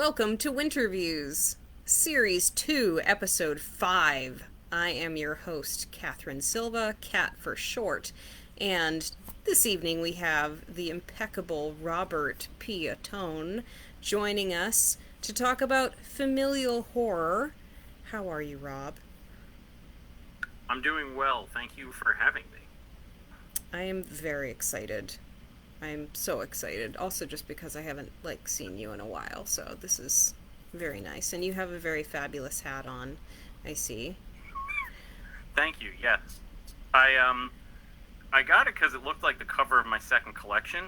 Welcome to Winterviews, Series 2, Episode 5. I am your host, Catherine Silva, Cat for short, and this evening we have the impeccable Robert P. Ottone joining us to talk about familial horror. How are you, Rob? I'm doing well. Thank you for having me. I am very excited. I'm so excited. Also, just because I haven't seen you in a while, so this is very nice. And you have a very fabulous hat on. I see. Thank you. Yes, I got it because it looked like the cover of my second collection.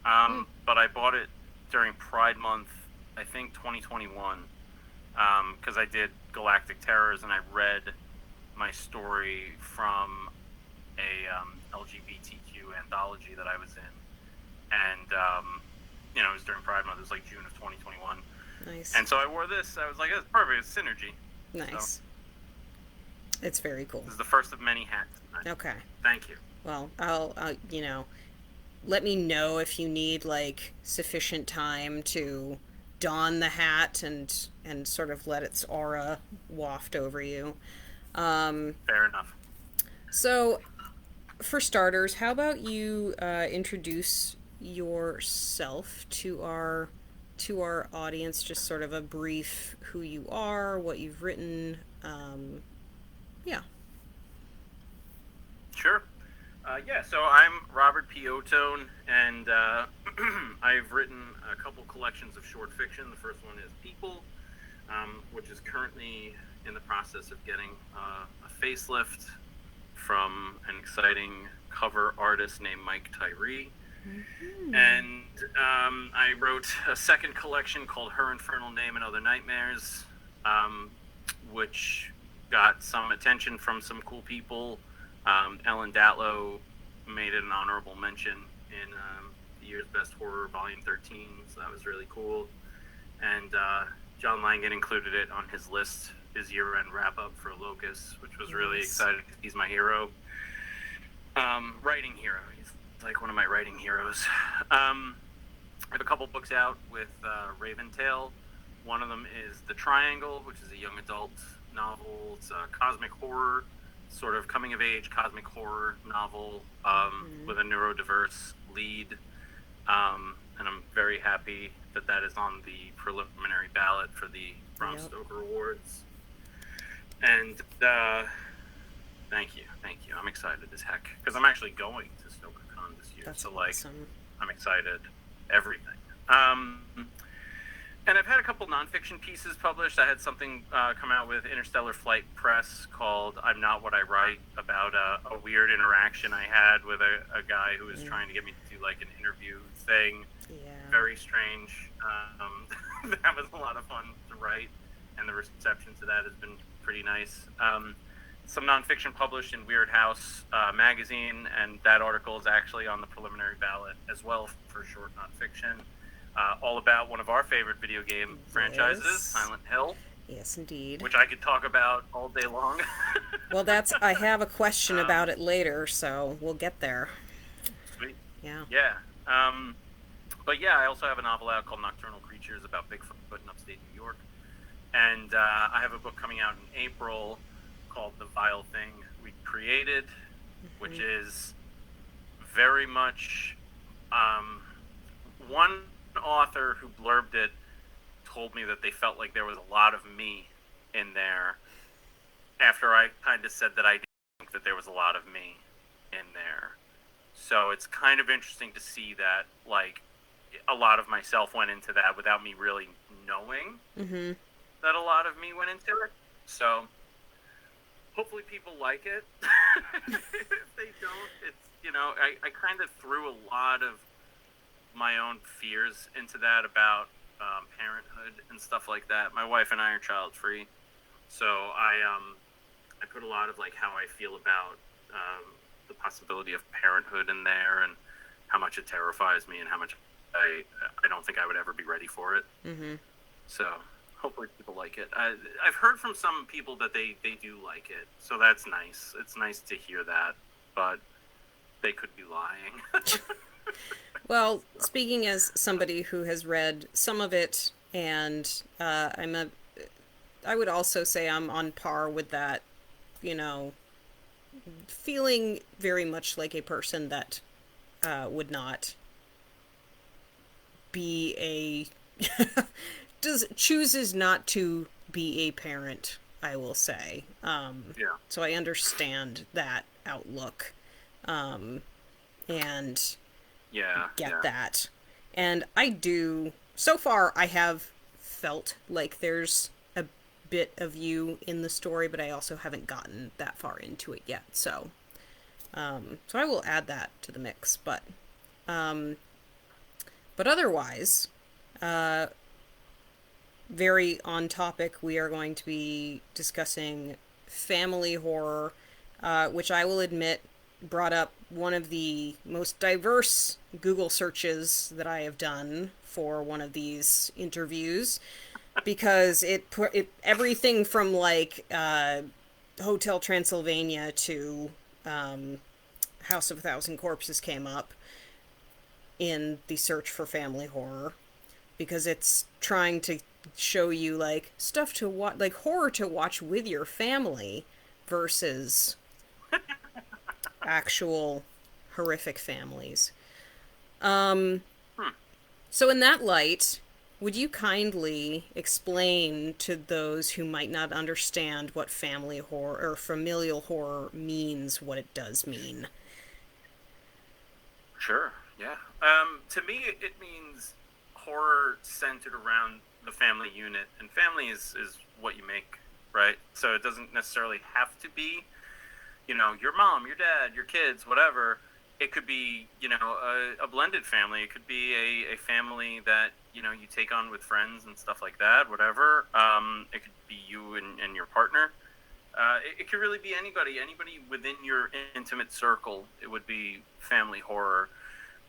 Mm. But I bought it during Pride Month, I think 2021, because I did Galactic Terrors and I read my story from a LGBTQ anthology that I was in, and it was during Pride Month. It was like June of 2021, Nice. and so I wore this. I was like, "It's perfect. It's synergy." So Nice. It's very cool. this is the first of many hats tonight. Okay. Thank you. Well, let me know if you need sufficient time to don the hat and sort of let its aura waft over you. Um, Fair enough. so for starters, how about you introduce yourself to our audience? Just sort of a brief who you are, what you've written. Yeah. Sure. Yeah, so I'm Robert P. Ottone, and I've written a couple collections of short fiction. The first one is People, which is currently in the process of getting a facelift from an exciting cover artist named Mike Tyree. And I wrote a second collection called Her Infernal Name and Other Nightmares, which got some attention from some cool people. Ellen Datlow made it an honorable mention in the year's Best Horror Volume 13, so that was really cool. And John Langan included it on his list, his year-end wrap-up for Locust, which was really Nice. exciting because he's my hero. Writing hero. He's like one of my writing heroes. I have a couple books out with Raventail. One of them is The Triangle, which is a young adult novel. It's a cosmic horror, sort of coming of age cosmic horror novel with a neurodiverse lead. And I'm very happy that that is on the preliminary ballot for the Bram Yep. Stoker Awards. And thank you. I'm excited as heck because I'm actually going to StokerCon this year. That's So awesome. I'm excited. Everything. And I've had a couple nonfiction pieces published. I had something come out with Interstellar Flight Press called "I'm Not What I Write" about a weird interaction I had with a guy who was trying to get me to do like an interview thing. Yeah. Very strange. That was a lot of fun to write, and the reception to that has been pretty nice. Some nonfiction published in Weird House magazine, and that article is actually on the preliminary ballot as well for short nonfiction. All about one of our favorite video game franchises, Yes. Silent Hill, Yes, indeed. which I could talk about all day long. Well, I have a question about it later, so we'll get there. Sweet. Yeah. Yeah. But yeah, I also have a novel out called Nocturnal Creatures about Bigfoot in upstate New York. And I have a book coming out in April called The Vile Thing We Created, which is very much one author who blurbed it told me that they felt like there was a lot of me in there after I kind of said that I didn't think that there was a lot of me in there. So it's kind of interesting to see that like a lot of myself went into that without me really knowing Mm-hmm. that a lot of me went into it. So hopefully people like it. If they don't, it's, I kind of threw a lot of my own fears into that about parenthood and stuff like that. My wife and I are child free, so I put a lot of like how I feel about the possibility of parenthood in there, and how much it terrifies me, and how much I don't think I would ever be ready for it. Mm-hmm. So hopefully people like it. I've heard from some people that they do like it, so that's nice. It's nice to hear that, but they could be lying. Well, speaking as somebody who has read some of it and I would also say I'm on par with that, you know, feeling very much like a person that would not be chooses not to be a parent, I will say. Yeah. So I understand that outlook, and Yeah. get Yeah. that. And I do, so far, I have felt like there's a bit of you in the story, but I also haven't gotten that far into it yet. So I will add that to the mix. But otherwise, very on topic, we are going to be discussing family horror, which I will admit brought up one of the most diverse Google searches that I have done for one of these interviews, because it put everything from like Hotel Transylvania to House of a Thousand Corpses came up in the search for family horror, because it's trying to show you like stuff to watch, like horror to watch with your family versus actual horrific families. Hmm. So in that light, would you kindly explain to those who might not understand what family horror or familial horror means, what it does mean? Sure. Yeah. To me, it means horror centered around the family unit, and family is what you make, right? So it doesn't necessarily have to be, your mom, your dad, your kids, whatever. It could be, a blended family. It could be a family that, you take on with friends and stuff like that, whatever. It could be you and your partner. It could really be anybody within your intimate circle. It would be family horror.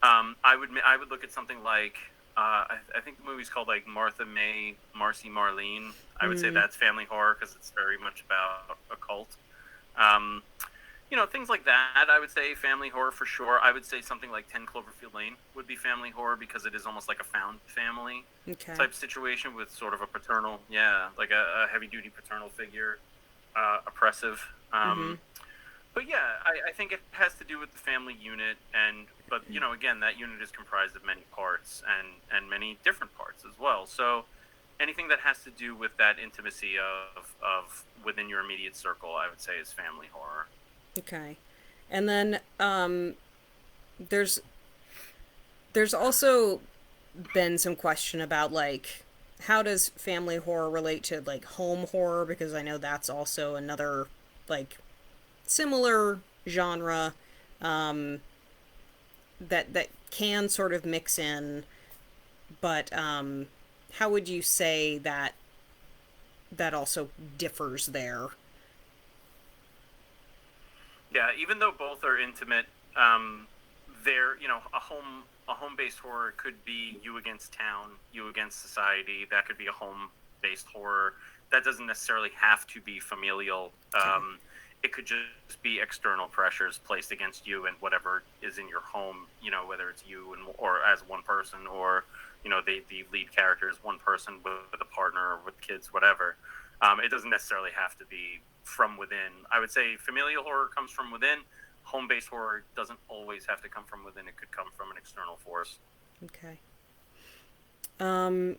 I would look at something like, I think the movie's called like Martha May, Marcy Marlene. I would say Mm, that's family horror because it's very much about a cult. Um, things like that. I would say family horror for sure. I would say something like 10 Cloverfield Lane would be family horror because it is almost like a found family okay. type situation with sort of a paternal, yeah, like a heavy duty paternal figure, oppressive. Mm-hmm. But yeah, I think it has to do with the family unit, but again, that unit is comprised of many parts and many different parts as well. So anything that has to do with that intimacy of within your immediate circle, I would say is family horror. Okay. And then there's there's also been some question about like how does family horror relate to like home horror, because I know that's also another like similar genre, um, that can sort of mix in, but how would you say that that also differs there? Yeah, even though both are intimate, they're a home based horror could be you against town, you against society. That could be a home based horror. That doesn't necessarily have to be familial. Okay. It could just be external pressures placed against you and whatever is in your home. Whether it's you or as one person, or the lead character is one person with a partner or with kids, whatever. It doesn't necessarily have to be from within. I would say familial horror comes from within. Home-based horror doesn't always have to come from within. It could come from an external force. Okay. Um,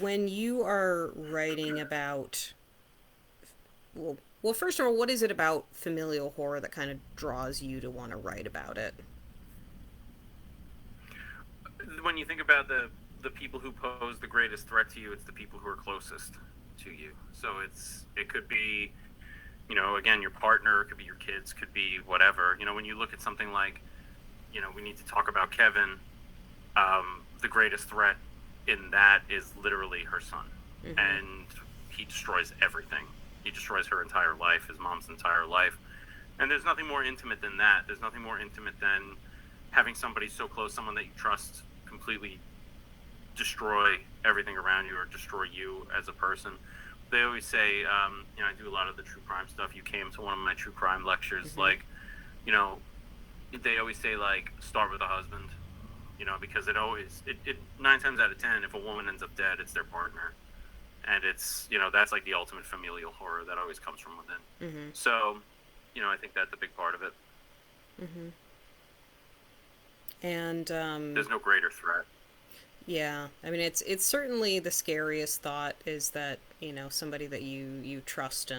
when you are writing about, well, first of all, what is it about familial horror that kind of draws you to want to write about it? When you think about the people who pose the greatest threat to you, it's the people who are closest to you. So it could be, again, your partner, it could be your kids, could be whatever. When you look at something like, we need to talk about Kevin. The greatest threat in that is literally her son, Mm-hmm. and he destroys everything. He destroys her entire life, his mom's entire life, and there's nothing more intimate than that. There's nothing more intimate than having somebody so close, someone that you trust, completely destroy everything around you or destroy you as a person. They always say, I do a lot of the true crime stuff. You came to one of my true crime lectures, Mm-hmm. like, you know, they always say like start with a husband, because it 9 times out of 10, if a woman ends up dead, it's their partner, and it's that's like the ultimate familial horror that always comes from within. Mm-hmm. So, I think that's a big part of it. Mm-hmm. And there's no greater threat. yeah, I mean it's certainly the scariest thought is that somebody that you trust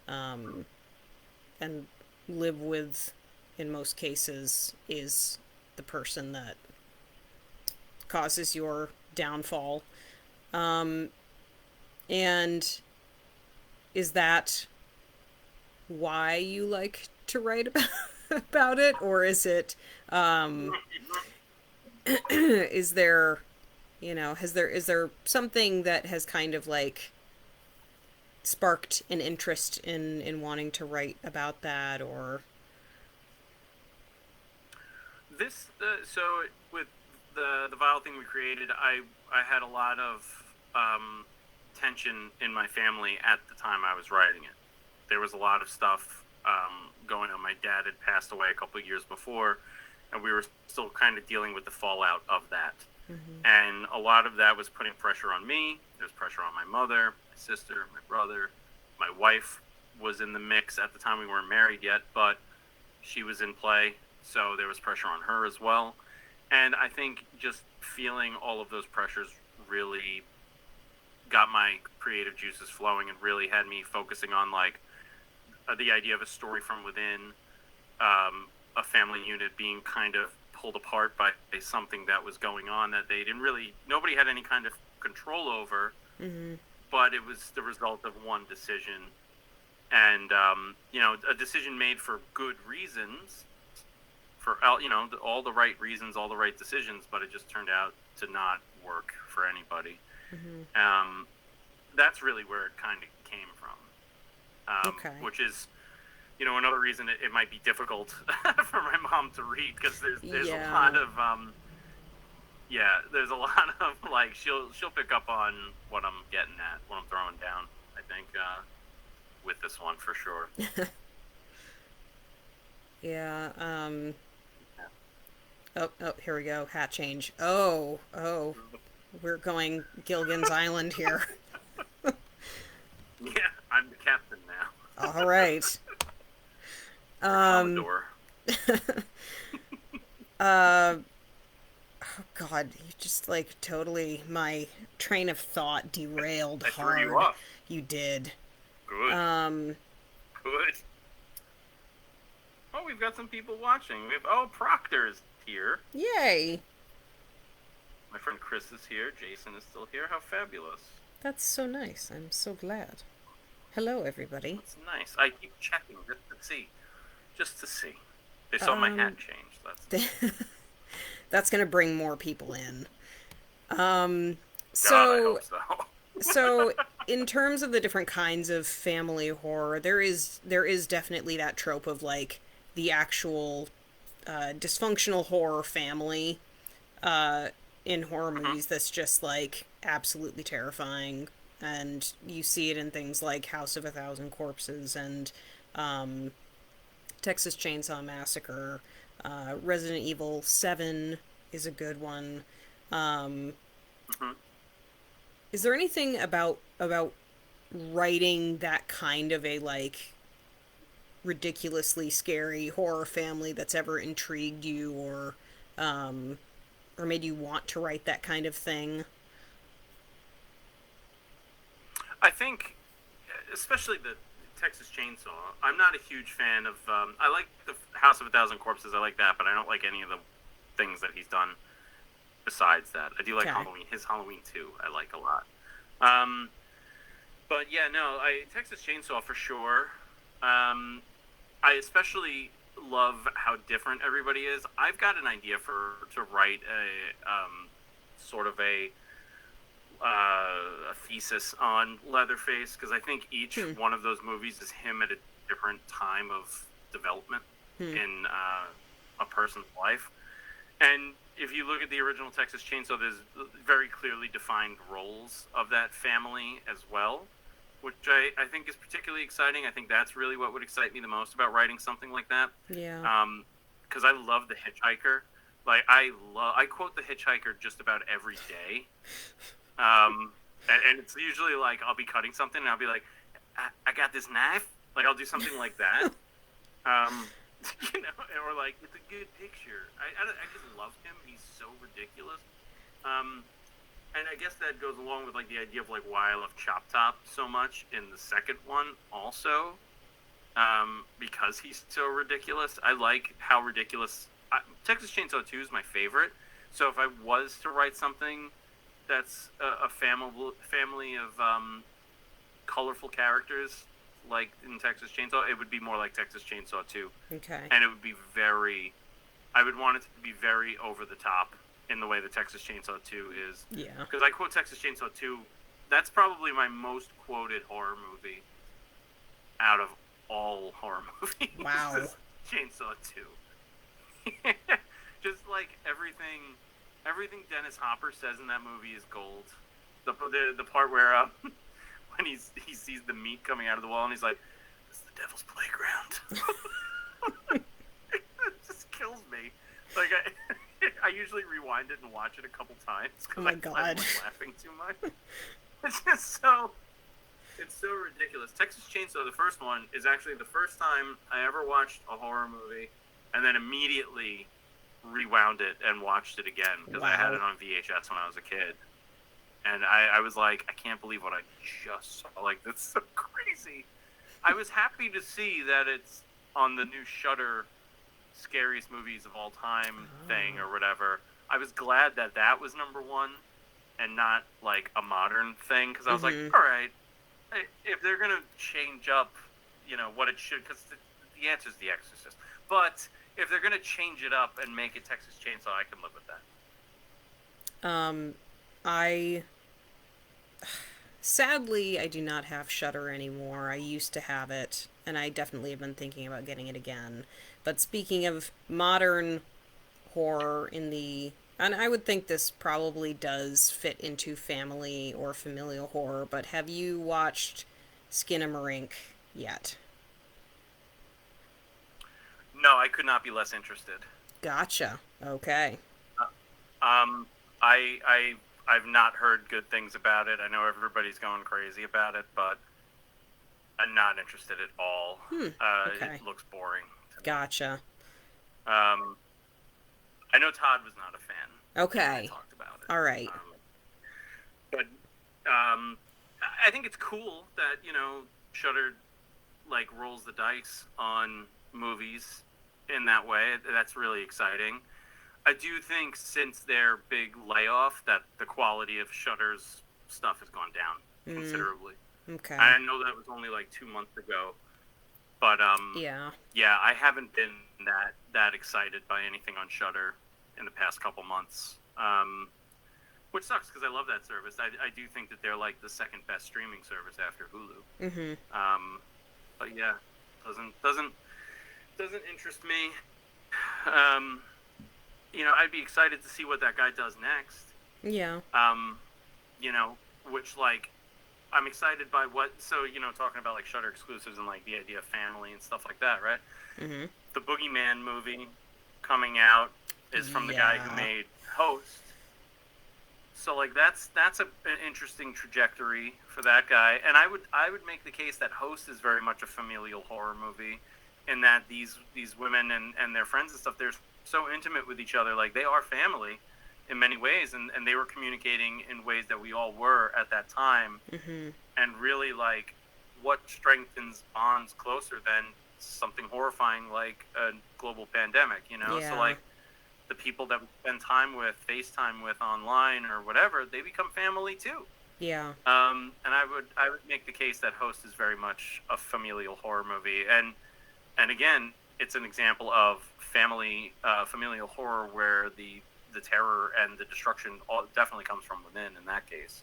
um, and live with in most cases is the person that causes your downfall. Um, and is that why you like to write about it, or is it is there is there something that has kind of like sparked an interest in wanting to write about that, or This so with the vile thing we created, I had a lot of tension in my family at the time I was writing it. There was a lot of stuff going on. My dad had passed away a couple of years before, and we were still kind of dealing with the fallout of that. mm-hmm. And a lot of that was putting pressure on me. There was pressure on my mother, my sister, my brother. My wife was in the mix at the time. We weren't married yet, but she was in play, so there was pressure on her as well. And I think just feeling all of those pressures really got my creative juices flowing and really had me focusing on like the idea of a story from within, a family unit being kind of pulled apart by something that was going on that nobody had any kind of control over, Mm-hmm. but it was the result of one decision, and a decision made for good reasons, for all the right reasons, all the right decisions, but it just turned out to not work for anybody. Mm-hmm. That's really where it kind of came from, Okay. which is another reason it might be difficult for my mom to read, because there's Yeah. a lot of there's a lot of like she'll pick up on what I'm getting at, what I'm throwing down, I think, with this one for sure. Yeah. Oh, here we go. Hat change. Oh, we're going Gilligan's Island here. Yeah, I'm the captain now. All right. Commodore. Oh God, you just like totally my train of thought derailed I threw hard. you off. You did. Good. Good. Oh, we've got some people watching. Proctor's here. Yay. My friend Chris is here. Jason is still here. How fabulous. That's so nice. I'm so glad. Hello, everybody. That's nice. I keep checking just to see. They saw my hat change. That's gonna bring more people in. God, I hope so. So in terms of the different kinds of family horror, there is definitely that trope of like the actual dysfunctional horror family in horror movies that's just like absolutely terrifying, and you see it in things like House of a Thousand Corpses and Texas Chainsaw Massacre. Resident Evil 7 is a good one. Is there anything about writing that kind of a like ridiculously scary horror family that's ever intrigued you, or made you want to write that kind of thing? I think, especially the Texas Chainsaw, I'm not a huge fan of. I like the House of a Thousand Corpses. I like that, but I don't like any of the things that he's done besides that. I do like Halloween. His Halloween 2, I like a lot. But yeah, no, Texas Chainsaw for sure. I especially love how different everybody is. I've got an idea to write a sort of a thesis on Leatherface, because I think each one of those movies is him at a different time of development in a person's life. And if you look at the original Texas Chainsaw, there's very clearly defined roles of that family as well, which I think is particularly exciting. I think that's really what would excite me the most about writing something like that. Yeah. Because I love The Hitchhiker, Like I quote The Hitchhiker just about every day. And it's usually like I'll be cutting something and I'll be like, I got this knife. Like I'll do something like that. Or like it's a good picture. I just love him. He's so ridiculous. And I guess that goes along with like the idea of like why I love Chop Top so much in the second one also, because he's so ridiculous. I like how ridiculous. Texas Chainsaw 2 is my favorite. So if I was to write something that's a family of colorful characters like in Texas Chainsaw, it would be more like Texas Chainsaw 2. Okay. And it would be I would want it to be very over the top in the way that Texas Chainsaw 2 is. Yeah. Because I quote Texas Chainsaw 2, that's probably my most quoted horror movie out of all horror movies. Wow. Chainsaw 2. Just like everything Dennis Hopper says in that movie is gold. The part where when he sees the meat coming out of the wall and he's like, "This is the devil's playground." It just kills me. Like I usually rewind it and watch it a couple times because Oh my God. I'm laughing too much. It's just so ridiculous. Texas Chainsaw, the first one, is actually the first time I ever watched a horror movie and then immediately rewound it and watched it again because I had it on VHS when I was a kid. And I was like, I can't believe what I just saw. Like, that's so crazy. I was happy to see that it's on the new Shudder scariest movies of all time thing or whatever. I was glad that that was number one and not like a modern thing because I was like, all right, if they're gonna change up, what it should, because the answer is The Exorcist. But if they're gonna change it up and make it Texas Chainsaw, I can live with that. Sadly, I do not have Shudder anymore. I used to have it, and I definitely have been thinking about getting it again. But speaking of modern horror and I would think this probably does fit into family or familial horror, but have you watched Skinamarink yet? No, I could not be less interested. Gotcha. Okay. I've not heard good things about it. I know everybody's going crazy about it, but I'm not interested at all. Okay. It looks boring. Gotcha. I know Todd was not a fan. Okay. I talked about it. All right. But I think it's cool that Shudder like rolls the dice on movies in that way. That's really exciting. I do think since their big layoff that the quality of Shudder's stuff has gone down considerably. Okay. I know that was only like 2 months ago, but yeah, I haven't been that excited by anything on Shudder in the past couple months, which sucks because I love that service. I do think that they're like the second best streaming service after Hulu. Mm-hmm. But yeah, doesn't interest me. I'd be excited to see what that guy does next. Yeah. Which like I'm excited by talking about like Shudder exclusives and like the idea of family and stuff like that, right? Mm-hmm. The Boogeyman movie coming out is from the guy who made Host. So like that's an interesting trajectory for that guy, and I would make the case that Host is very much a familial horror movie, in that these women and their friends and stuff, they're so intimate with each other, like they are family in many ways, and they were communicating in ways that we all were at that time. Mm-hmm. And really like what strengthens bonds closer than something horrifying like a global pandemic, Yeah. So like the people that we spend time with, FaceTime with online or whatever, they become family too. Yeah. And I would make the case that Host is very much a familial horror movie, and again, it's an example of familial horror where the terror and the destruction definitely comes from within in that case.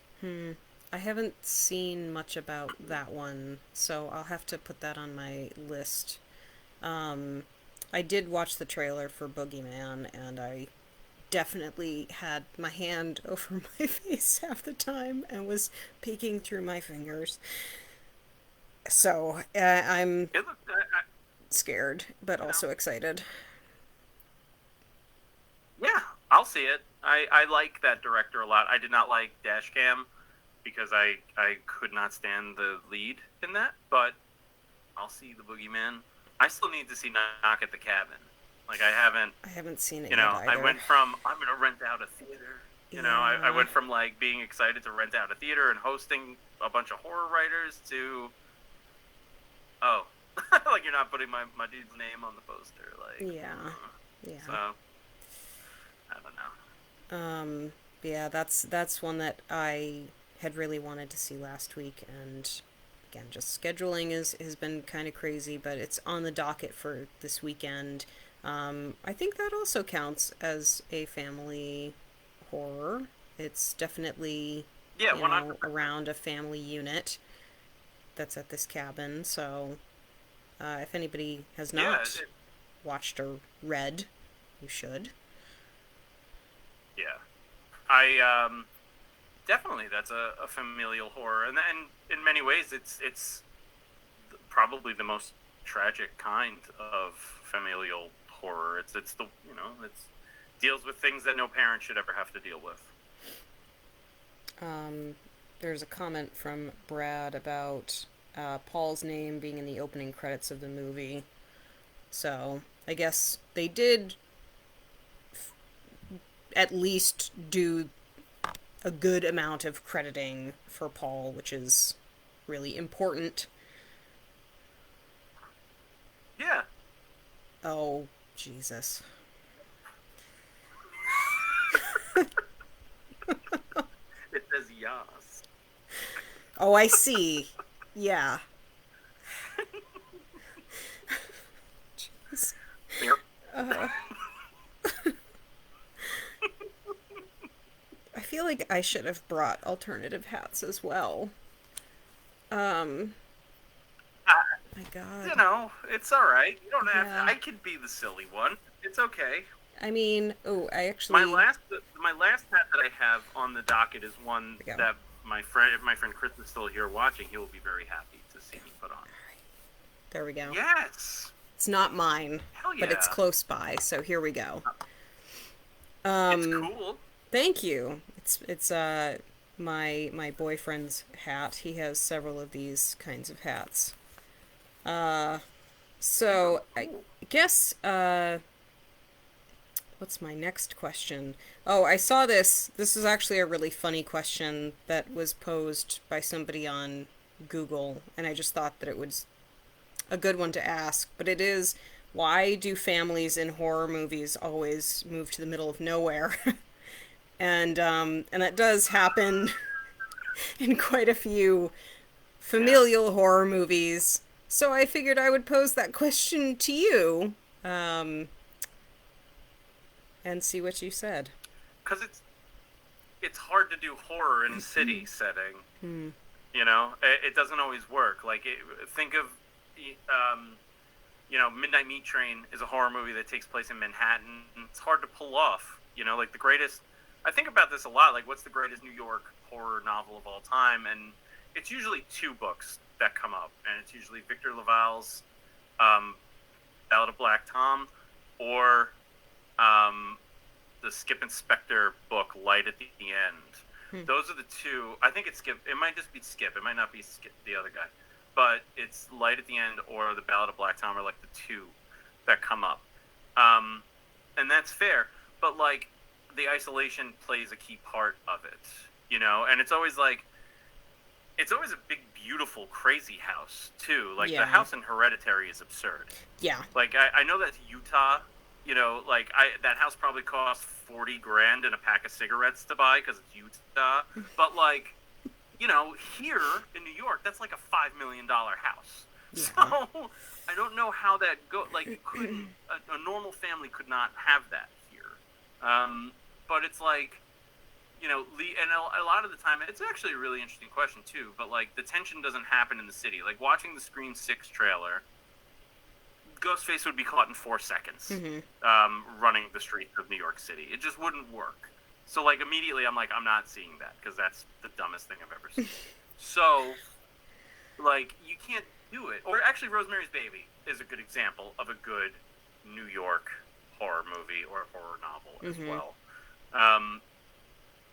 I haven't seen much about that one, so I'll have to put that on my list. I did watch the trailer for Boogeyman, and I definitely had my hand over my face half the time and was peeking through my fingers. So I'm scared, but also excited. Yeah, I'll see it. I like that director a lot. I did not like Dashcam because I could not stand the lead in that, but I'll see The Boogeyman. I still need to see Knock at the Cabin. Like, I haven't seen it you yet know, I either. went from, I'm going to rent out a theater. You know, I Yeah. went from, like, being excited to rent out a theater and hosting a bunch of horror writers to, oh, like, you're not putting my dude's name on the poster. Like, Yeah. so, Yeah. I don't know. Um, yeah, that's one that I had really wanted to see last week, and again, just scheduling has been kind of crazy, but it's on the docket for this weekend. I think that also counts as a family horror. It's definitely, Yeah, 100%. around a family unit that's at this cabin. So, if anybody has Yeah, not watched or read, you should. yeah. I definitely that's a familial horror, and in many ways it's probably the most tragic kind of familial horror. It's the it's deals with things that no parent should ever have to deal with. Um, there's a comment from Brad about Paul's name being in the opening credits of the movie. So I guess they did at least do a good amount of crediting for Paul, which is really important. Yeah. Oh, Jesus. It says yas. Oh, I see. Yeah. Jeez. Yep. Uh, I feel like I should have brought alternative hats as well. Um, my You God. know, it's all right. You don't have to. Yeah. I could be the silly one. It's okay. I mean, oh, I My actually. last hat that I have on the docket is one There we go. that my friend, if my friend Chris is still here watching, he will be very happy to see me put on. There we go. Yes. It's not mine, Hell but it's yeah. close by, so here we go. It's Um, cool. Thank you. It's my boyfriend's hat. He has several of these kinds of hats. Uh, so I guess what's my next question? Oh, I saw this. This is actually a really funny question that was posed by somebody on Google, and I just thought that it was a good one to ask. But it is, why do families in horror movies always move to the middle of nowhere? And that does happen in quite a few Yeah. familial horror movies. So I figured I would pose that question to you, um, and see what you said. Because it's hard to do horror in a city setting. Hmm. You know, it doesn't always work. Like, think of, Midnight Meat Train is a horror movie that takes place in Manhattan. It's hard to pull off. You know, like the greatest. I think about this a lot. Like, what's the greatest New York horror novel of all time? And it's usually two books that come up, and it's usually Victor LaValle's um, Ballad of Black Tom, or um, the Skip Inspector book, Light at the End. Hmm. Those are the two. I think it's Skip. It might just be Skip. It might not be Skip, the other guy. But it's Light at the End or the Ballad of Black Tom are like the two that come up. And that's fair. But like, the isolation plays a key part of it, you know? And it's always like, it's always a big, beautiful, crazy house, too. Like, the Yeah. house in Hereditary is absurd. Yeah. Like, I know that's Utah, you know, like, that house probably cost 40 grand and a pack of cigarettes to buy because it's Utah. But, like, you know, here in New York, that's like a $5 million house. Yeah. So, I don't know how that go. Like, you couldn't, a normal family could not have that here. But it's like, you know, and a lot of the time, it's actually a really interesting question too. But like, the tension doesn't happen in the city. Like, watching the Scream 6 trailer, Ghostface would be caught in 4 seconds, running the streets of New York City. It just wouldn't work. So like, immediately, I'm like, I'm not seeing that because that's the dumbest thing I've ever seen. So, like, you can't do it. Or actually, Rosemary's Baby is a good example of a good New York horror movie or horror novel as Mm-hmm. well.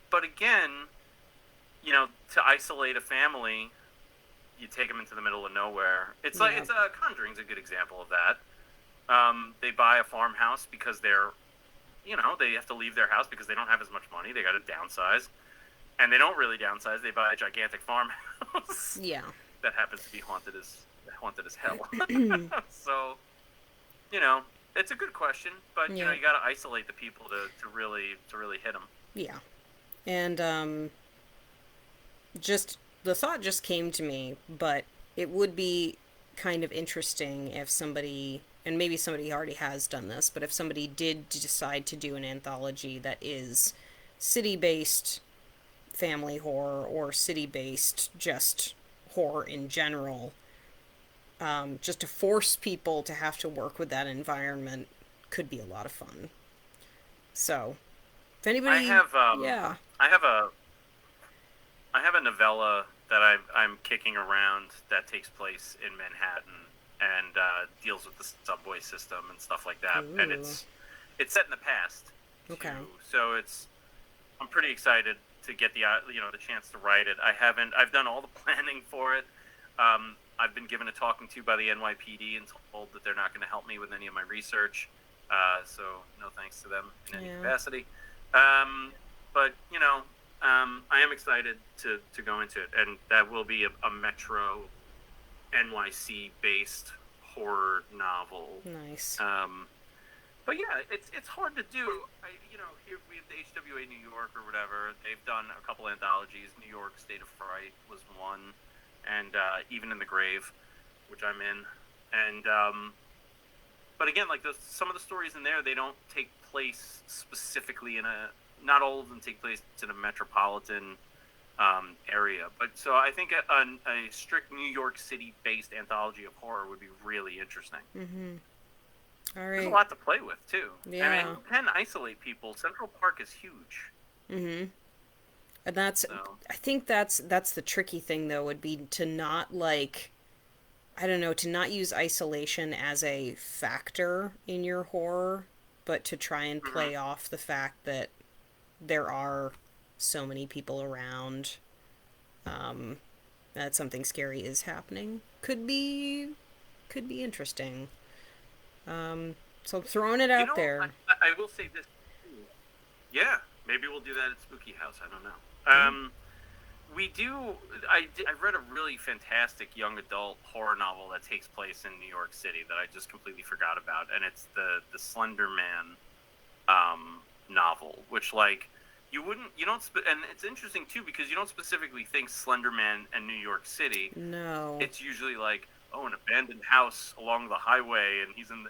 But again, to isolate a family, you take them into the middle of nowhere. It's like Conjuring's a good example of that. They buy a farmhouse because they have to leave their house because they don't have as much money. They got to downsize, and they don't really downsize. They buy a gigantic farmhouse. Yeah. That happens to be haunted as hell. So, it's a good question, but you got to isolate the people to really hit them. Yeah. And just the thought just came to me, but it would be kind of interesting if somebody, and maybe somebody already has done this, but if somebody did decide to do an anthology that is city-based family horror or city-based just horror in general, just to force people to have to work with that environment could be a lot of fun. So, if anybody, I have a novella that I'm kicking around that takes place in Manhattan and deals with the subway system and stuff like that. Ooh. And it's set in the past. Okay. Too. So I'm pretty excited to get the chance to write it. I've done all the planning for it. I've been given a talking to by the NYPD and told that they're not going to help me with any of my research. So no thanks to them in any capacity. But I am excited to go into it, and that will be a Metro NYC based horror novel. Nice. But yeah, it's hard to do. Here we have the HWA New York or whatever. They've done a couple anthologies. New York State of Fright was one, and Even in the Grave, which I'm in. And but again, like some of the stories in there, they don't take place specifically not all of them take place in a metropolitan area. But so I think a strict New York City-based anthology of horror would be really interesting. Mm-hmm. All right. There's a lot to play with, too. Yeah. I mean, you can isolate people. Central Park is huge. Mm-hmm. And I think that's the tricky thing, though, would be to not, to not use isolation as a factor in your horror, but to try and play off the fact that there are so many people around, that something scary is happening. Could be interesting. So I'm throwing it out there. I will say this. Yeah, maybe we'll do that at Spooky House. I don't know. We do. I read a really fantastic young adult horror novel that takes place in New York City that I just completely forgot about, and it's the Slender Man novel, which and it's interesting too because you don't specifically think Slender Man and New York City. No. It's usually like, an abandoned house along the highway, and he's in the,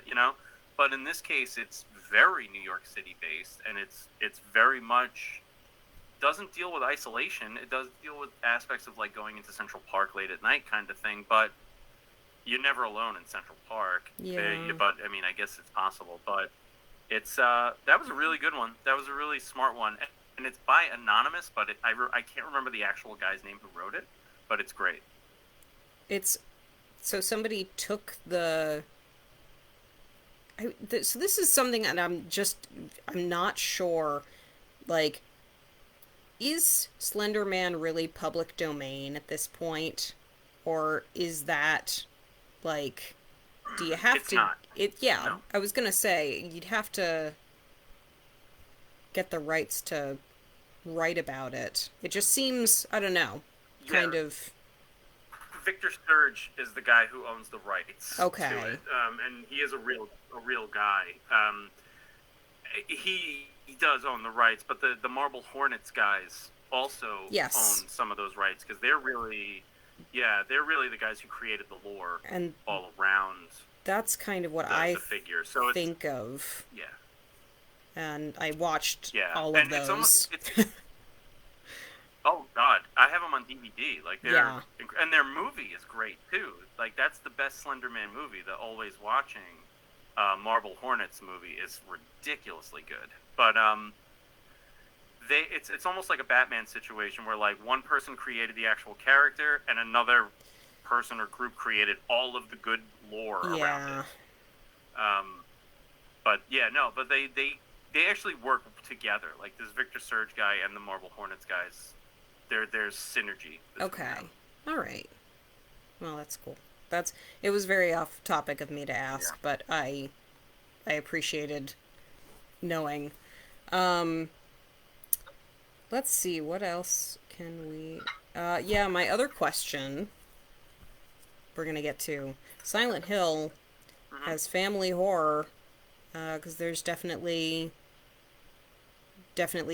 but in this case, it's very New York City based, and it's very much doesn't deal with isolation. It does deal with aspects of like going into Central Park late at night kind of thing, but you're never alone in Central Park. Yeah. But I mean, I guess it's possible, but it's that was a really good one. That was a really smart one, and it's by Anonymous, but I can't remember the actual guy's name who wrote it, but it's great. So somebody took so this is something that I'm not sure, like, is Slender Man really public domain at this point? Or is that, like, do you have to... Not. No. I was gonna say, you'd have to get the rights to write about it. It just seems, I don't know, kind of... Victor Sturge is the guy who owns the rights to it, and he is a real guy. He does own the rights, but the Marble Hornets guys also own some of those rights because they're really the guys who created the lore and all around. That's kind of what I think of. Yeah, and I watched all of those. Oh God, I have them on DVD. Like and their movie is great too. Like that's the best Slender Man movie. The Always Watching Marble Hornets movie is ridiculously good. But it's almost like a Batman situation where like one person created the actual character and another person or group created all of the good lore around it. But yeah, no, but they actually work together. Like this Victor Surge guy and the Marble Hornets guys, there's synergy between Okay. them. All right. Well, that's cool. It was very off topic of me to ask, Yeah. but I appreciated knowing. Um, let's see, what else can we yeah, my other question we're going to get to. Silent Hill Mm-hmm. has family horror because there's definitely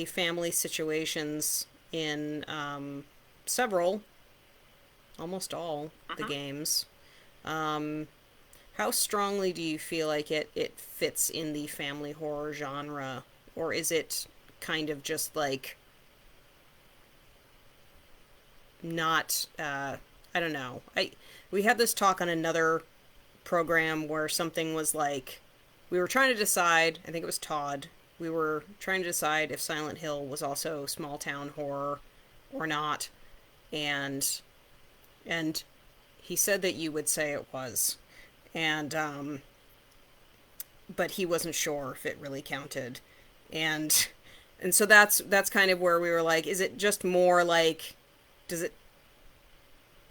family situations in several, almost all the Mm-hmm. games. Um, how strongly do you feel like it fits in the family horror genre, or is it kind of just like not? I don't know. We had this talk on another program where something was like we were trying to decide. I think it was Todd. We were trying to decide if Silent Hill was also small town horror or not, and and he said that you would say it was, and but he wasn't sure if it really counted, and and so that's kind of where we were like, is it just more like, does it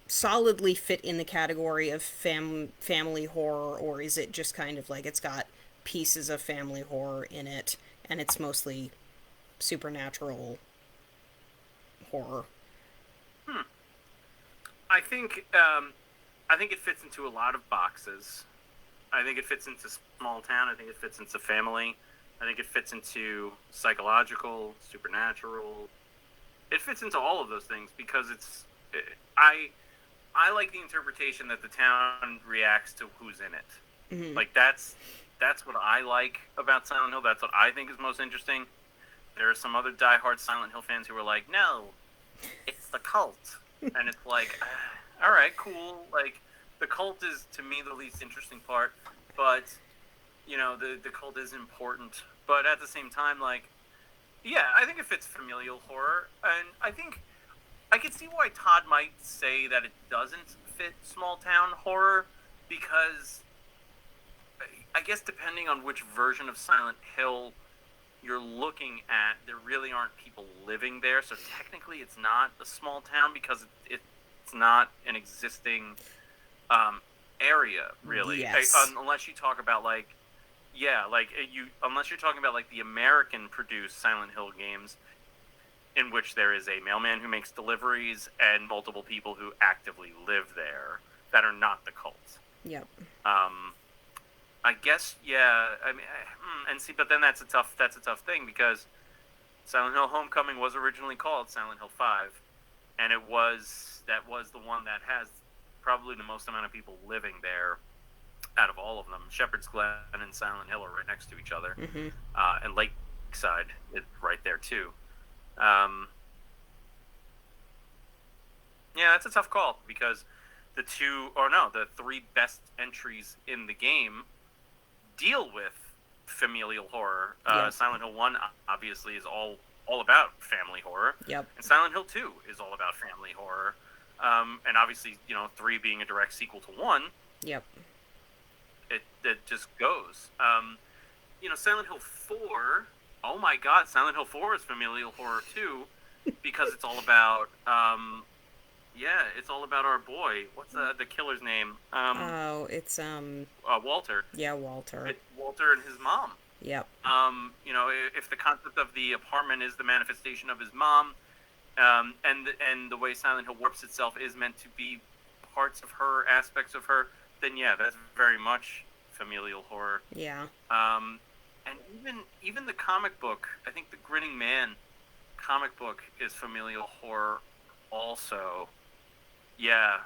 solidly fit in the category of family horror, or is it just kind of like it's got pieces of family horror in it and it's mostly supernatural horror? Hmm. I think I think it fits into a lot of boxes. I think it fits into small town. I think it fits into family. I think it fits into psychological, supernatural. It fits into all of those things because I I like the interpretation that the town reacts to who's in it. Mm-hmm. Like that's what I like about Silent Hill. That's what I think is most interesting. There are some other diehard Silent Hill fans who are like, "No, it's the cult," and it's like, all right, cool. Like the cult is to me the least interesting part, but you know the cult is important. But at the same time, like, yeah, I think it fits familial horror, and I think I can see why Todd might say that it doesn't fit small town horror because I guess depending on which version of Silent Hill you're looking at, there really aren't people living there. So technically, it's not a small town because it's not an existing area, really. Yes. Unless you talk about like, yeah, like unless you're talking about like the American-produced Silent Hill games, in which there is a mailman who makes deliveries and multiple people who actively live there that are not the cult. Yep. I guess, yeah. I mean, and see, but then that's a tough thing because Silent Hill Homecoming was originally called Silent Hill 5, and that was the one that has probably the most amount of people living there out of all of them. Shepherd's Glen and Silent Hill are right next to each other, Mm-hmm. and Lakeside is right there too. Yeah, that's a tough call because the three best entries in the game deal with familial horror. Yep. Silent Hill 1 obviously is all about family horror. Yep. And Silent Hill 2 is all about family horror. And obviously, 3 being a direct sequel to 1, Yep. it just goes. Silent Hill 4, oh my god, Silent Hill 4 is familial horror too because it's all about it's all about our boy. What's the killer's name? It's Walter. yeah, Walter. Walter and his mom. Yep. If the concept of the apartment is the manifestation of his mom, and the way Silent Hill warps itself is meant to be parts of her, aspects of her, then yeah, that's very much familial horror. Yeah. And even the comic book, I think the Grinning Man comic book is familial horror also. Yeah,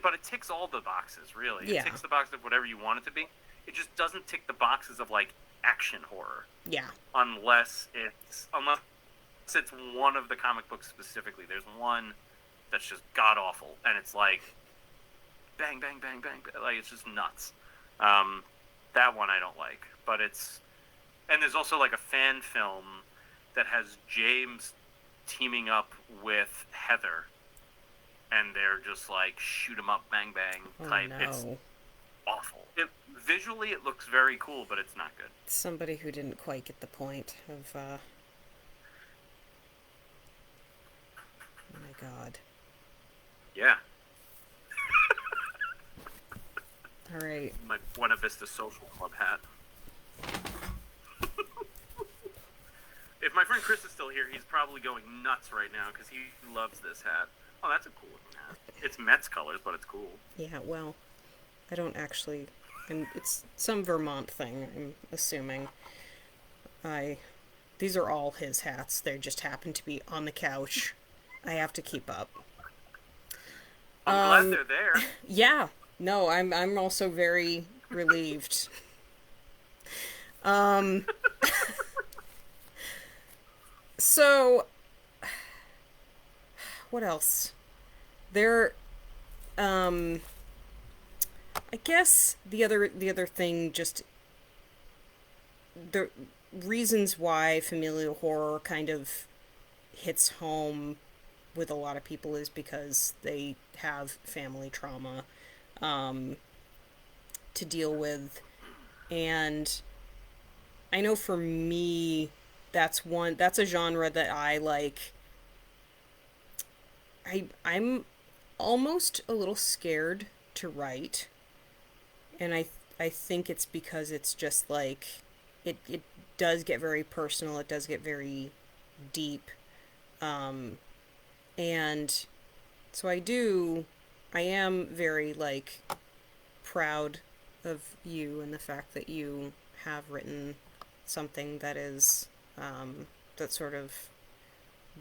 but it ticks all the boxes, really. Yeah. It ticks the box of whatever you want it to be. It just doesn't tick the boxes of like action horror. Yeah. Unless it's one of the comic books specifically. There's one that's just god awful, and it's like bang, bang, bang, bang, bang. Like it's just nuts. That one I don't like, but and there's also like a fan film that has James teaming up with Heather, and they're just like shoot 'em up, bang, bang type. Oh no. awful. Visually, it looks very cool, but it's not good. Somebody who didn't quite get the point of, oh my god. Yeah. Alright. My Buena Vista Social Club hat. If my friend Chris is still here, he's probably going nuts right now because he loves this hat. Oh, that's a cool looking hat. It's Mets colors, but it's cool. Yeah, well, I don't actually... And it's some Vermont thing, I'm assuming. These are all his hats. They just happen to be on the couch. I have to keep up. I'm glad they're there. Yeah. No, I'm also very relieved. So, what else? There, I guess the other thing, just the reasons why familial horror kind of hits home with a lot of people is because they have family trauma to deal with, and I know for me that's a genre that I like. I'm almost a little scared to write, and I think it's because it's just like it does get very personal, it does get very deep, and so I am very like proud of you and the fact that you have written something that is that sort of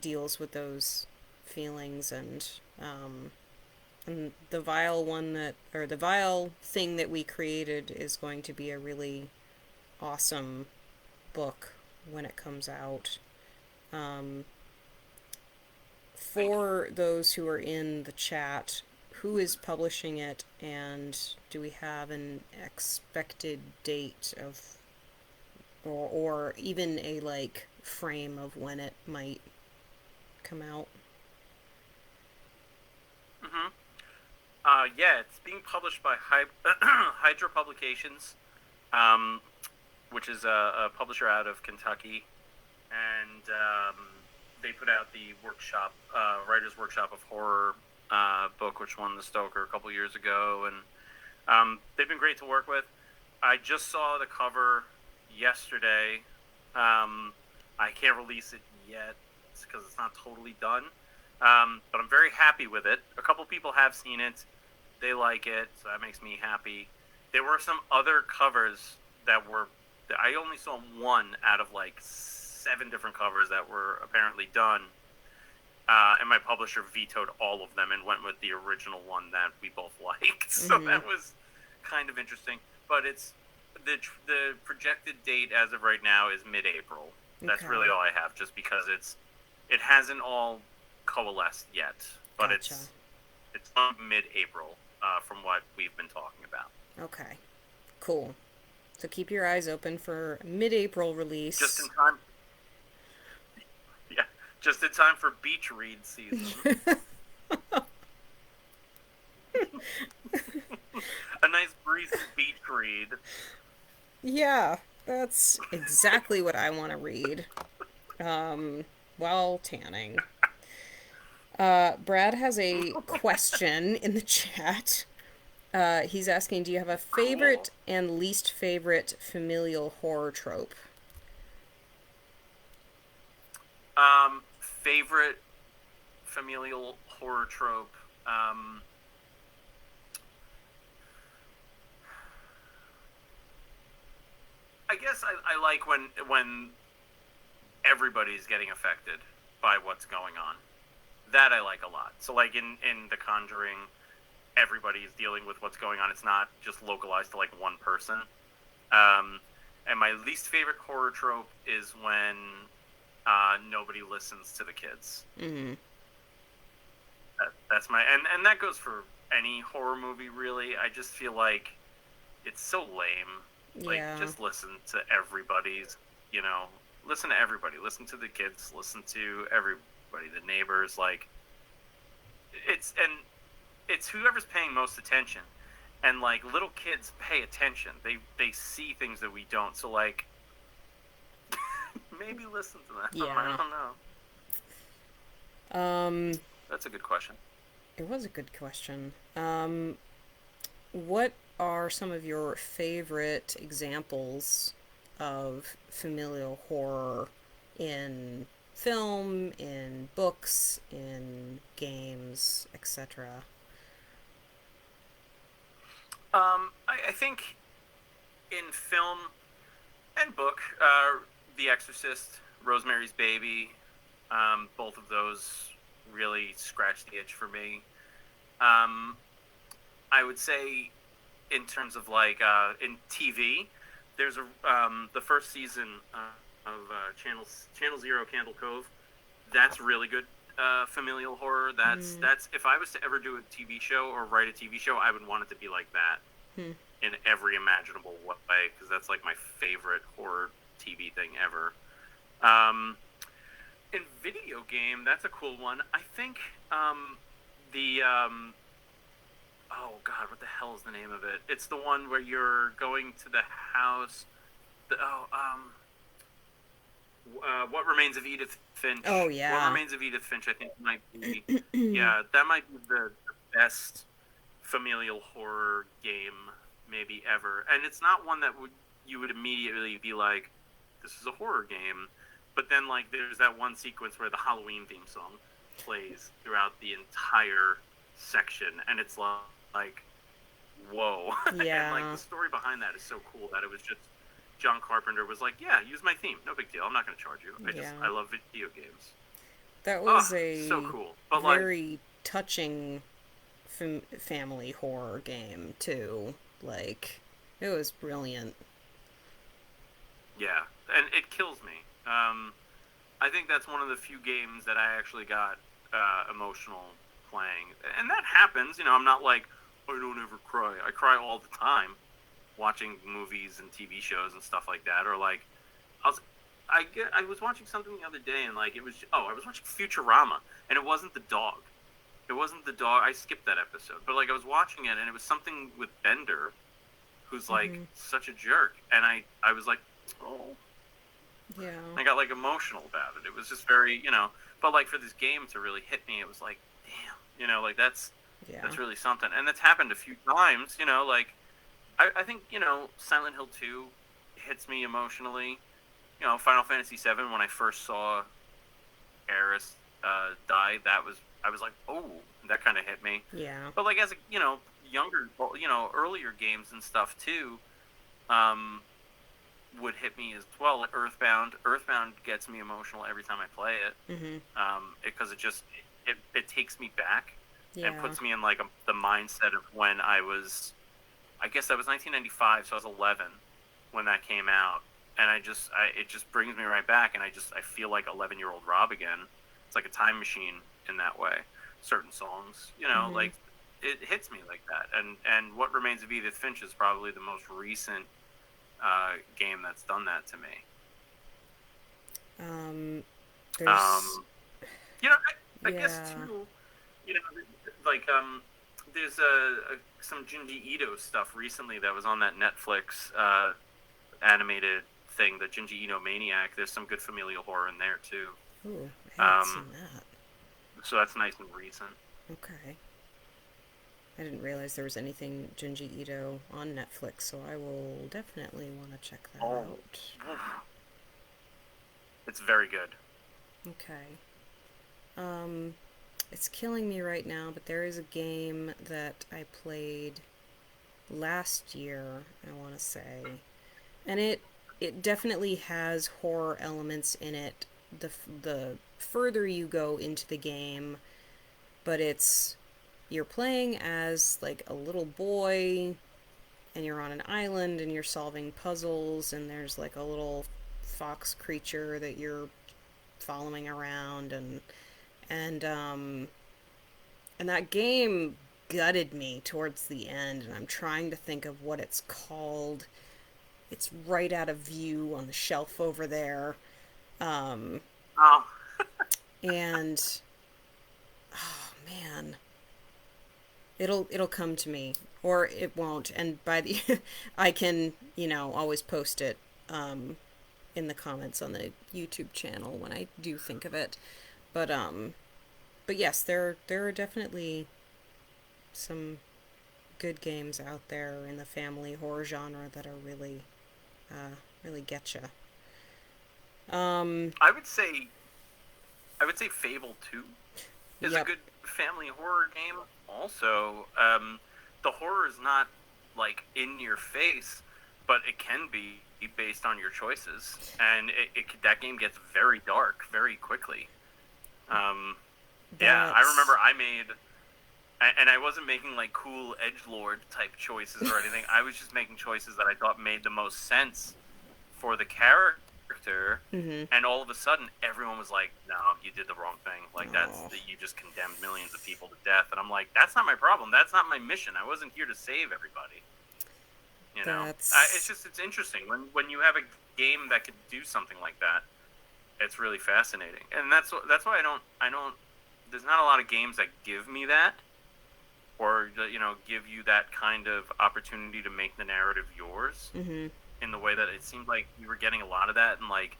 deals with those feelings, and the the vile thing that we created is going to be a really awesome book when it comes out. For those who are in the chat, who is publishing it, and do we have an expected date of, or even a like frame of when it might come out? Yeah, it's being published by Hydra Publications, which is a publisher out of Kentucky, and they put out the Writer's Workshop of Horror book, which won the Stoker a couple years ago, and they've been great to work with. I just saw the cover yesterday. I can't release it yet because it's not totally done, but I'm very happy with it. A couple people have seen it. They like it, so that makes me happy. There were some other covers that I only saw one out of like 7 different covers that were apparently done, and my publisher vetoed all of them and went with the original one that we both liked. So that was kind of interesting. But it's the projected date as of right now is mid-April. That's really all I have, just because it hasn't all coalesced yet, but Gotcha. it's on mid-April from what we've been talking about. Okay, cool. So keep your eyes open for mid-April release. Just in time. Yeah, just in time for beach read season. A nice breezy beach read. Yeah, that's exactly what I want to read while tanning. Brad has a question in the chat. He's asking, do you have a favorite and least favorite familial horror trope? Favorite familial horror trope. I guess I like when everybody's getting affected by what's going on. That I like a lot. So like in The Conjuring, everybody's dealing with what's going on. It's not just localized to like one person. And my least favorite horror trope is when nobody listens to the kids. Mm-hmm. That's my and that goes for any horror movie really. I just feel like it's so lame. Like just listen to everybody's, listen to everybody. Listen to the kids, listen to everybody, the neighbors, like it's whoever's paying most attention. and like little kids pay attention. They see things that we don't. So like, maybe listen to them. I Yeah. don't know. Um, That's a good question. it was a good question. What are some of your favorite examples of familial horror in film, in books, in games, etc.? I think in film and book, The Exorcist, Rosemary's Baby, both of those really scratched the itch for me. Um, I would say, in terms of like in TV, there's the first season of Channel Zero, Candle Cove. That's really good familial horror. Mm. That's if I was to ever do a TV show or write a TV show, I would want it to be like that Hmm. in every imaginable way because that's like my favorite horror TV thing ever. Um, in video game, that's a cool one. I think the oh god, what the hell is the name of it? It's the one where you're going to the house. The, oh What Remains of Edith Finch. Oh What yeah. Remains of Edith Finch, I think might be, yeah, that might be the best familial horror game maybe ever. And it's not one that would you would immediately be like, this is a horror game. But then like there's that one sequence where the Halloween theme song plays throughout the entire section, and it's like whoa. And like Yeah. the story behind that is so cool that it was just John Carpenter was like, yeah, use my theme, no big deal, I'm not going to charge you, Yeah. I love video games. That Oh, was so a cool. But like, very touching family horror game too. Like, it was brilliant. yeah, and it kills me. I think that's one of the few games that I actually got emotional playing, and that happens. I'm not like I don't ever cry. I cry all the time watching movies and TV shows and stuff like that. Or like, I was I was watching something the other day, and like it was I was watching Futurama, and it wasn't the dog. It wasn't the dog. I skipped that episode, but like I was watching it, and it was something with Bender, who's like Hmm. such a jerk, and I was like, oh, Yeah. I got like emotional about it. It was just very, but like for this game to really hit me, it was like, damn, like Yeah. that's really something, and that's happened a few times. Like I think Silent Hill 2 hits me emotionally. Final Fantasy 7 when I first saw Eris die, I was like, oh, that kind of hit me. Yeah. But like as a younger, earlier games and stuff too, um, would hit me as well. Like Earthbound. Earthbound gets me emotional every time I play it, Hmm. because it takes me back and Yeah. puts me in like the mindset of when I was. I guess that was 1995, so I was 11 when that came out, and it just brings me right back, and I feel like 11-year-old Rob again. It's like a time machine in that way. Certain songs, Hmm. like it hits me like that, and What Remains of Edith Finch is probably the most recent game that's done that to me. Um, there's, Um, I guess yeah. too, like there's some Junji Ito stuff recently that was on that Netflix animated thing, the Junji Ito Maniac. There's some good familial horror in there too. Ooh, I haven't Um, seen that. so that's nice and recent. Okay. I didn't realize there was anything Junji Ito on Netflix, so I will definitely want to check that Oh, out. it's very good. Okay. Um, it's killing me right now, but there is a game that I played last year, I want to say. And it definitely has horror elements in it the further you go into the game, but you're playing as like a little boy and you're on an island and you're solving puzzles and there's like a little fox creature that you're following around and and that game gutted me towards the end and I'm trying to think of what it's called. It's right out of view on the shelf over there. Um, Oh, and oh man, It'll come to me, or it won't. And by the, I can, always post it in the comments on the YouTube channel when I do think of it. But yes, there are definitely some good games out there in the family horror genre that are really get you. I would say Fable 2 is a Yep. good family horror game. Also, the horror is not like in your face, but it can be based on your choices, and that game gets very dark very quickly. Yeah, I remember and I wasn't making like cool edgelord type choices or anything. I was just making choices that I thought made the most sense for the character. Mm-hmm. And all of a sudden, everyone was like, "No, you did the wrong thing. Like you just condemned millions of people to death." And I'm like, "That's not my problem. That's not my mission. I wasn't here to save everybody." You know, it's interesting when you have a game that could do something like that. It's really fascinating, and that's why I don't. There's not a lot of games that give me that, or give you that kind of opportunity to make the narrative yours. Mm-hmm. In the way that it seemed like we were getting a lot of that in like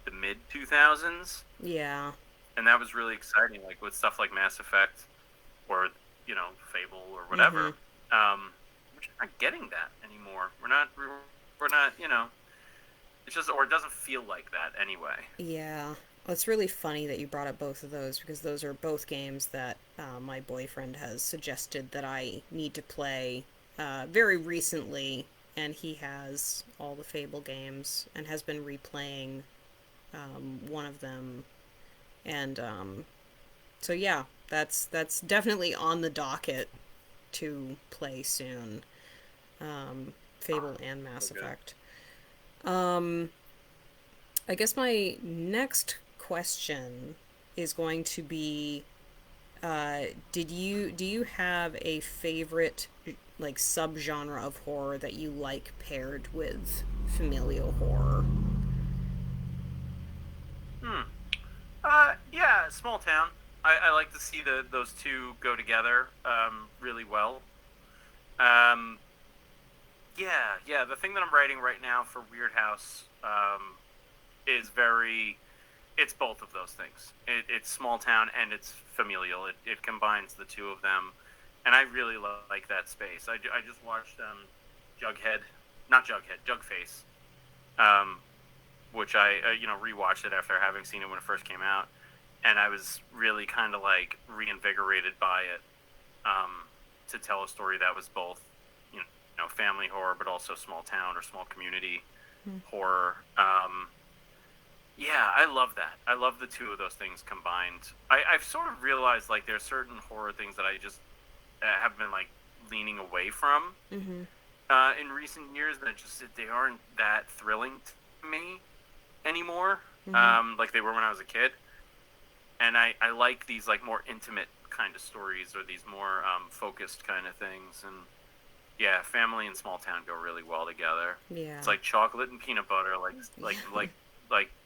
the mid 2000s. Yeah. And that was really exciting, like with stuff like Mass Effect or Fable or whatever. Mm-hmm. We're just not getting that anymore. We're not it's just, or it doesn't feel like that anyway. Yeah. Well, it's really funny that you brought up both of those because those are both games that my boyfriend has suggested that I need to play very recently, and he has all the Fable games and has been replaying one of them, and so yeah, that's definitely on the docket to play soon. Fable and Mass Effect. I guess my next question is going to be, do you have a favorite like subgenre of horror that you like paired with familial horror? Yeah, small town. I like to see those two go together really well. Yeah. The thing that I'm writing right now for Weird House is it's both of those things. It's small town and it's familial. It combines the two of them, and I really like that space. I just watched Jugface, which I rewatched it after having seen it when it first came out, and I was really kind of like reinvigorated by it to tell a story that was both family horror but also small town or small community horror. Yeah, I love that. I love the two of those things combined. I've sort of realized like there's certain horror things that I just have been like leaning away from in recent years that they aren't that thrilling to me anymore, like they were when I was a kid. And I like these like more intimate kind of stories or these more focused kind of things. And yeah, family and small town go really well together. Yeah. It's like chocolate and peanut butter, like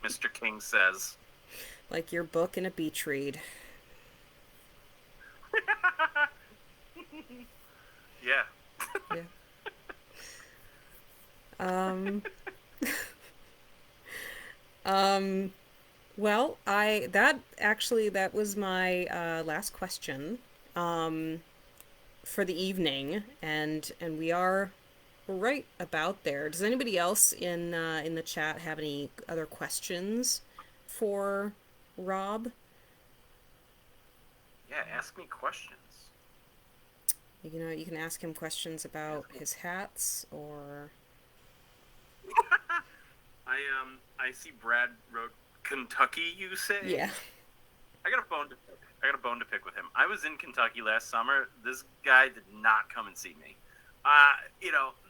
Mr. King says. Like your book and a beach read. Yeah. Yeah. Well, that was my last question for the evening, and we are right about there. Does anybody else in the chat have any other questions for Rob? Yeah, ask me questions. You can ask him questions about his hats or. I see Brad wrote Kentucky. You say? Yeah. I got a bone to pick with him. I was in Kentucky last summer. This guy did not come and see me.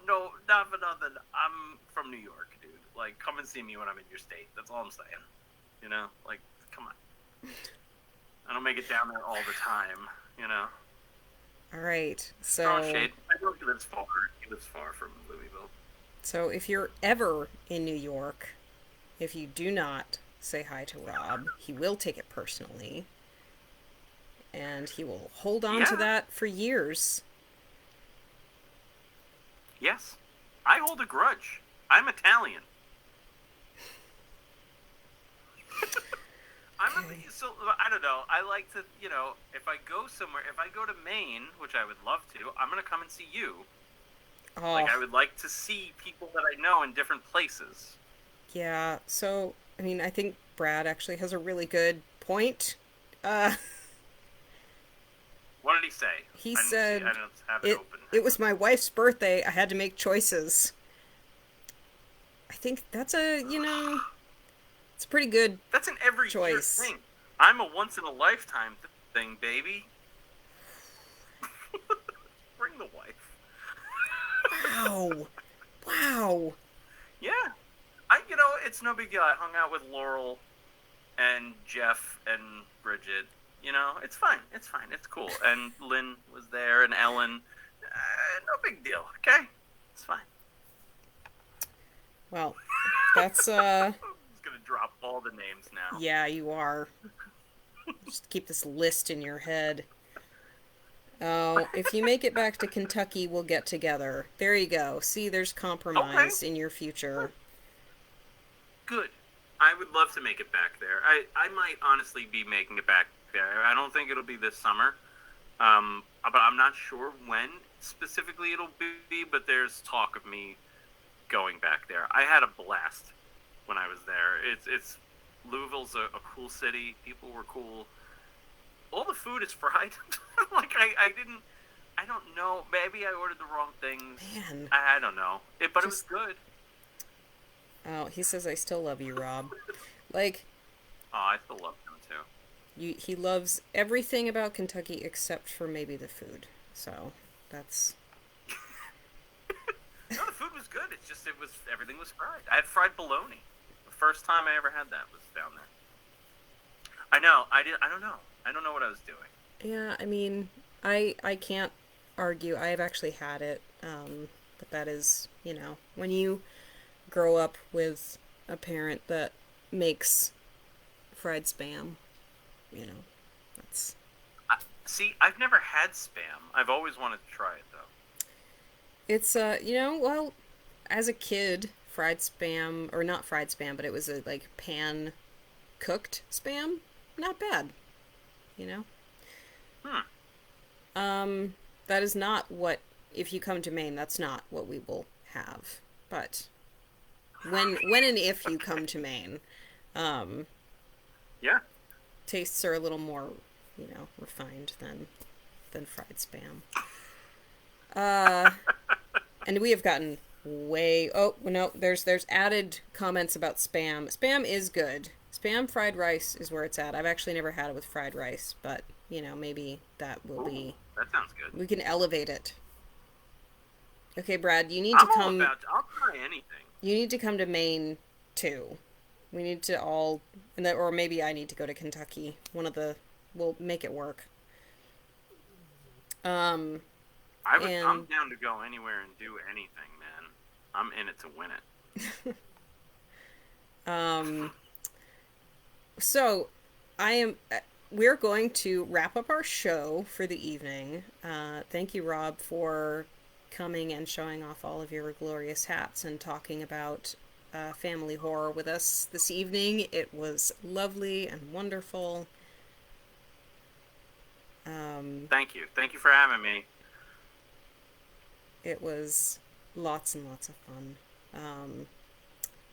No, not for nothing. I'm from New York, dude. Like, come and see me when I'm in your state. That's all I'm saying. Like, come on. I don't make it down there all the time. All right. So. Oh, shade. I know he lives far. He lives far from Louisville. So if you're ever in New York, if you do not say hi to Rob, he will take it personally. and he will hold on to Yeah. that for years. Yes. I hold a grudge. I'm Italian. Okay. So I don't know. I like to, if I go somewhere, if I go to Maine, which I would love to, I'm gonna come and see you. Like, Oh, I would like to see people that I know in different places. yeah. So, I mean, I think Brad actually has a really good point. Uh, What did he say? he I didn't see. I said don't have it it open. it was my wife's birthday. I had to make choices. I think that's it's a pretty good That's an every year choice. thing. I'm a once in a lifetime thing, baby. Bring the wife. Wow. Wow. Yeah. It's no big deal. I hung out with Laurel and Jeff and Bridget. It's fine. It's fine. It's cool. And Lynn was there and Ellen. No big deal. Okay? It's fine. Well, that's I'm just going to drop all the names now. yeah, you are. Just keep this list in your head. Oh, if you make it back to Kentucky, we'll get together. There you go. See, there's Okay. compromise in your future. Good. I would love to make it back there. I might honestly be making it back there. I don't think it'll be this summer. But I'm not sure when specifically it'll be, but there's talk of me going back there. I had a blast when I was there. It's Louisville's a cool city. People were cool. All the food is fried. Like I don't know. Maybe I ordered the wrong things. Man. I don't know. But it was good. Oh, he says I still love you, Rob. Like, Oh, I still love them too. he loves everything about Kentucky except for maybe the food. So, that's No, the food was good. It's just everything was fried. I had fried bologna. The first time I ever had that was down there. I know. I don't know. I don't know what I was doing. yeah, I mean, I can't argue. I have actually had it. But that is, when you grow up with a parent that makes fried spam, that's See, I've never had spam. I've always wanted to try it though. it's well, as a kid, fried spam or not fried spam, but it was a like pan cooked spam, not bad, you know. Hmm. That is not what if you come to Maine, that's not what we will have. But when and if you come to Maine, um, Yeah. tastes are a little more, refined than fried spam. And we have gotten way. Oh no, there's added comments about spam. Spam is good. Spam fried rice is where it's at. I've actually never had it with fried rice, but maybe that will be. That sounds good. We can elevate it. Okay, Brad, you need to I'm all come. about. I'll try anything. You need to come to Maine too. We need to all, or maybe I need to go to Kentucky. One of the, we'll make it work. Um, I'm and down to go anywhere and do anything, man. I'm in it to win it. um, so I am. We're going to wrap up our show for the evening. Thank you, Rob, for coming and showing off all of your glorious hats and talking about family horror with us this evening. It was lovely and wonderful. Thank you. Thank you for having me. It was lots and lots of fun. Good.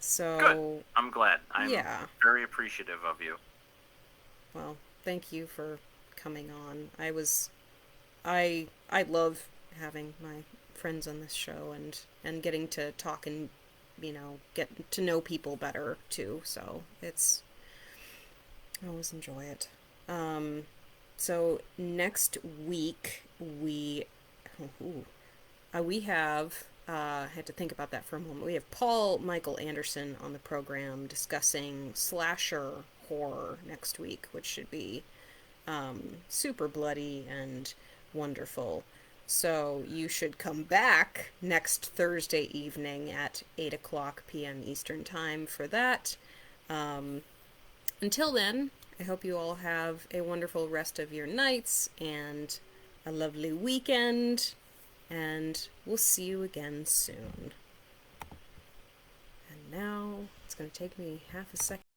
So, I'm glad. I'm yeah. very appreciative of you. Well, thank you for coming on. I love having my friends on this show and getting to talk and get to know people better too. So I always enjoy it. So next week we have I had to think about that for a moment. We have Paul Michael Anderson on the program discussing slasher horror next week, which should be super bloody and wonderful. So you should come back next Thursday evening at 8 o'clock p.m. Eastern Time for that. Until then, I hope you all have a wonderful rest of your nights and a lovely weekend, and we'll see you again soon. And now, it's going to take me half a second.